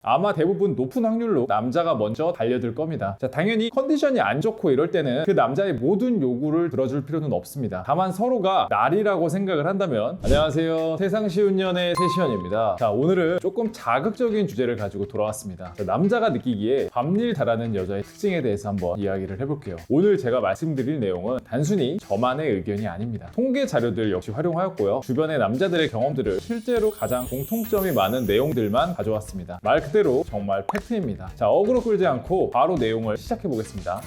아마 대부분 높은 확률로 남자가 먼저 달려들 겁니다. 자, 당연히 컨디션이 안 좋고 이럴 때는 그 남자의 모든 요구를 들어줄 필요는 없습니다. 다만 서로가 날이라고 생각을 한다면. 안녕하세요, 세상 쉬운 연애 세시연입니다. 자, 오늘은 조금 자극적인 주제를 가지고 돌아왔습니다. 자, 남자가 느끼기에 밤일 잘하는 여자의 특징에 대해서 한번 이야기를 해볼게요. 오늘 제가 말씀드릴 내용은 단순히 저만의 의견이 아닙니다. 통계 자료들 역시 활용하였고요, 주변의 남자들의 경험들을 실제로 가장 공통점이 많은 내용들만 가져왔습니다. 말 그대로 정말 팩트입니다. 자, 어그로 끌지 않고 바로 내용을 시작해 보겠습니다.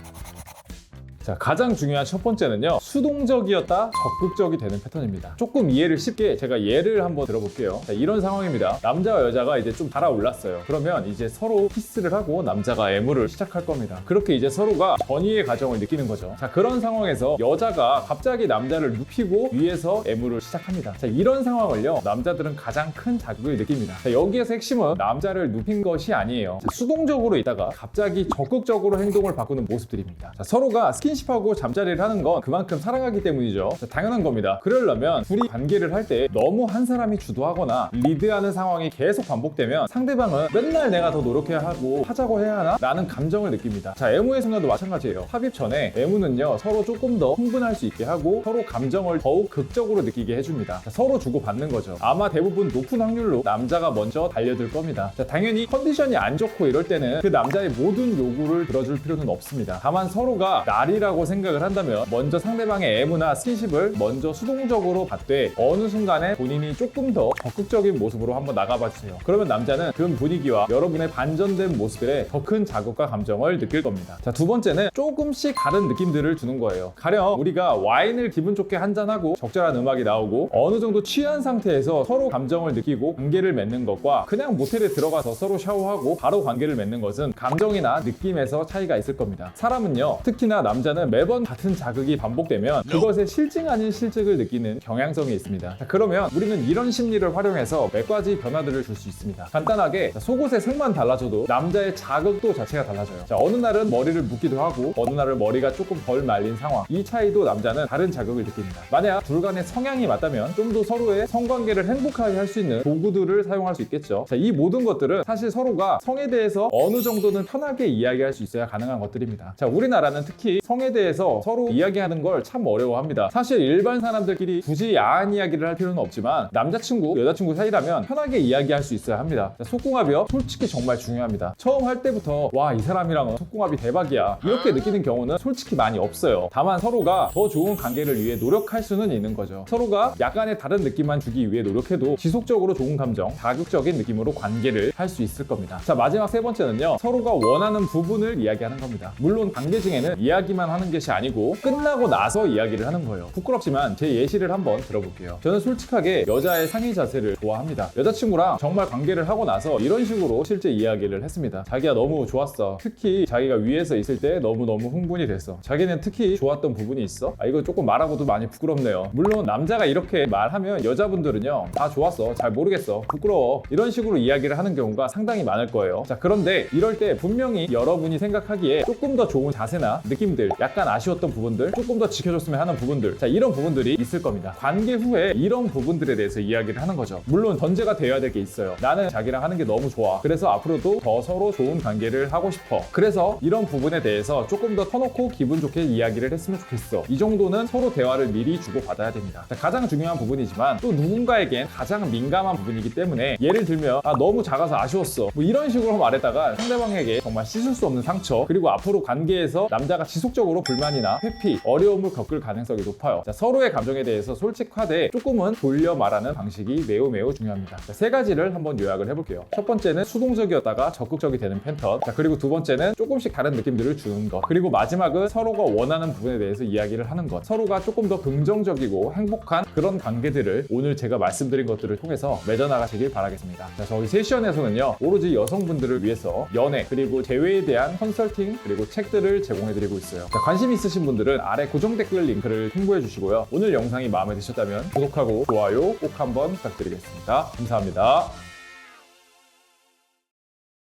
자, 가장 중요한 첫 번째는요, 수동적이었다 적극적이 되는 패턴입니다. 조금 이해를 쉽게 제가 예를 한번 들어볼게요. 자, 이런 상황입니다. 남자와 여자가 이제 좀 달아올랐어요. 그러면 이제 서로 키스를 하고 남자가 애무를 시작할 겁니다. 그렇게 이제 서로가 전이의 과정을 느끼는 거죠. 자, 그런 상황에서 여자가 갑자기 남자를 눕히고 위에서 애무를 시작합니다. 자, 이런 상황을요, 남자들은 가장 큰 자극을 느낍니다. 자, 여기에서 핵심은 남자를 눕힌 것이 아니에요. 자, 수동적으로 있다가 갑자기 적극적으로 행동을 바꾸는 모습들입니다. 자, 서로가 스킨십하고 잠자리를 하는 건 그만큼 사랑하기 때문이죠. 자, 당연한 겁니다. 그러려면 둘이 관계를 할 때 너무 한 사람이 주도하거나 리드하는 상황이 계속 반복되면 상대방은 맨날 내가 더 노력해야 하고 하자고 해야 하나? 라는 감정을 느낍니다. 자, 애무의 순간도 마찬가지예요. 삽입 전에 애무는요, 서로 조금 더 흥분할 수 있게 하고 서로 감정을 더욱 극적으로 느끼게 해줍니다. 자, 서로 주고받는 거죠. 아마 대부분 높은 확률로 남자가 먼저 달려들 겁니다. 자, 당연히 컨디션이 안 좋고 이럴 때는 그 남자의 모든 요구를 들어줄 필요는 없습니다. 다만 서로가 날이라고 생각을 한다면 먼저 상대방의 애무나 스킨십을 먼저 수동적으로 받되 어느 순간에 본인이 조금 더 적극적인 모습으로 한번 나가봐 주세요. 그러면 남자는 그 분위기와 여러분의 반전된 모습에 더 큰 자극과 감정을 느낄 겁니다. 자, 두 번째는 조금씩 다른 느낌들을 주는 거예요. 가령 우리가 와인을 기분 좋게 한잔하고 적절한 음악이 나오고 어느 정도 취한 상태에서 서로 감정을 느끼고 관계를 맺는 것과 그냥 모텔에 들어가서 서로 샤워하고 바로 관계를 맺는 것은 감정이나 느낌에서 차이가 있을 겁니다. 사람은요, 특히나 남자는 매번 같은 자극이 반복되면 그것에 실증 아닌 실증을 느끼는 경향성이 있습니다. 자, 그러면 우리는 이런 심리를 활용해서 몇 가지 변화들을 줄 수 있습니다. 간단하게, 속옷의 색만 달라져도 남자의 자극도 자체가 달라져요. 자, 어느 날은 머리를 묶기도 하고 어느 날은 머리가 조금 덜 말린 상황, 이 차이도 남자는 다른 자극을 느낍니다. 만약 둘 간의 성향이 맞다면 좀 더 서로의 성관계를 행복하게 할 수 있는 도구들을 사용할 수 있겠죠. 자, 이 모든 것들은 사실 서로가 성에 대해서 어느 정도는 편하게 이야기할 수 있어야 가능한 것들입니다. 자, 우리나라는 특히 성에 대해서 서로 이야기하는 걸 참 어려워합니다. 사실 일반 사람들끼리 굳이 야한 이야기를 할 필요는 없지만 남자친구, 여자친구 사이라면 편하게 이야기할 수 있어야 합니다. 자, 속궁합이요, 솔직히 정말 중요합니다. 처음 할 때부터 와, 이 사람이랑은 속궁합이 대박이야 이렇게 느끼는 경우는 솔직히 많이 없어요. 다만 서로가 더 좋은 관계를 위해 노력할 수는 있는 거죠. 서로가 약간의 다른 느낌만 주기 위해 노력해도 지속적으로 좋은 감정, 자극적인 느낌으로 관계를 할 수 있을 겁니다. 자, 마지막 세 번째는요, 서로가 원하는 부분을 이야기하는 겁니다. 물론 관계 중에는 이야기만 하는 것이 아니고 끝나고 나서 이야기를 하는 거예요. 부끄럽지만 제 예시를 한번 들어볼게요. 저는 솔직하게 여자의 상의 자세를 좋아합니다. 여자친구랑 정말 관계를 하고 나서 이런 식으로 실제 이야기를 했습니다. 자기야, 너무 좋았어. 특히 자기가 위에서 있을 때 너무너무 흥분이 됐어. 자기는 특히 좋았던 부분이 있어? 이거 조금 말하고도 많이 부끄럽네요. 물론 남자가 이렇게 말하면 여자분들은요, 다 좋았어, 잘 모르겠어, 부끄러워, 이런 식으로 이야기를 하는 경우가 상당히 많을 거예요. 자, 그런데 이럴 때 분명히 여러분이 생각하기에 조금 더 좋은 자세나 느낌들, 약간 아쉬웠던 부분들, 조금 더 지켜줬으면 하는 부분들, 자, 이런 부분들이 있을 겁니다. 관계 후에 이런 부분들에 대해서 이야기를 하는 거죠. 물론 전제가 되어야 될 게 있어요. 나는 자기랑 하는 게 너무 좋아. 그래서 앞으로도 더 서로 좋은 관계를 하고 싶어. 그래서 이런 부분에 대해서 조금 더 터놓고 기분 좋게 이야기를 했으면 좋겠어. 이 정도는 서로 대화를 미리 주고받아야 됩니다. 자, 가장 중요한 부분이지만 또 누군가에겐 가장 민감한 부분이기 때문에, 예를 들면 너무 작아서 아쉬웠어, 뭐 이런 식으로 말했다가 상대방에게 정말 씻을 수 없는 상처, 그리고 앞으로 관계에서 남자가 지속적으로 불만이나 회피, 어려움을 겪을 가능성이 높아요. 자, 서로의 감정에 대해서 솔직하되 조금은 돌려 말하는 방식이 매우 중요합니다. 자, 세 가지를 한번 요약을 해볼게요. 첫 번째는 수동적이었다가 적극적이 되는 패턴. 자, 그리고 두 번째는 조금씩 다른 느낌들을 주는 것. 그리고 마지막은 서로가 원하는 부분에 대해서 이야기를 하는 것. 서로가 조금 더 긍정적이고 행복한 그런 관계들을 오늘 제가 말씀드린 것들을 통해서 맺어나가시길 바라겠습니다. 자, 저희 세시연에서는요, 오로지 여성분들을 위해서 연애 그리고 재회에 대한 컨설팅 그리고 책들을 제공해드리고 있어요. 자, 관심 있으신 분들은 아래 고정 댓글 링크를 참고해 주시고요. 오늘 영상이 마음에 드셨다면 구독하고 좋아요 꼭 한번 부탁드리겠습니다. 감사합니다.